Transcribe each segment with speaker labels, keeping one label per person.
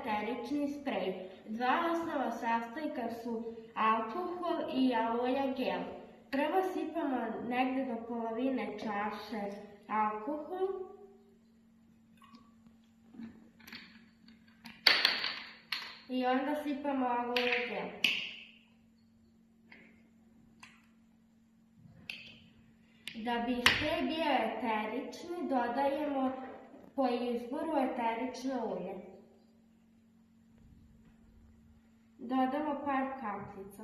Speaker 1: eterični sprej. Dva osnova sastojka su alkohol i aloe gel. Prvo sipamo negde do polovine čaše alkohol. I onda sipamo aloe gel. Da bi sprej bio eterični, dodajemo po izboru eterično ulje. Dodamo par kapljica.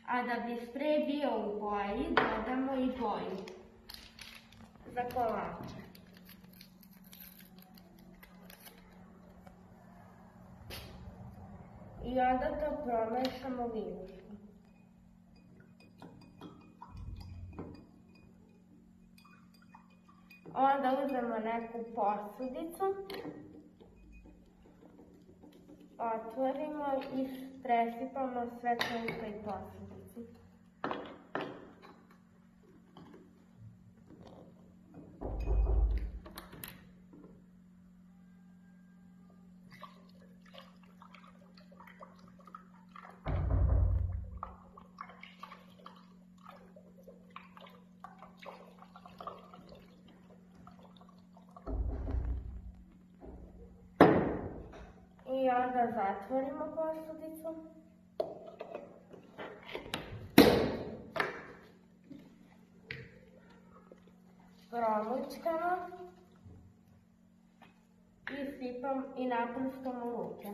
Speaker 1: A da bi sprej bio u boji, dodamo i boju za kolače. I onda to promešamo viljuškom. Onda uzmemo neku posudicu, otvorimo i presipamo sve to u toj posudici. I onda zatvorimo posudicu. Promućkamo i naprskamo ruke.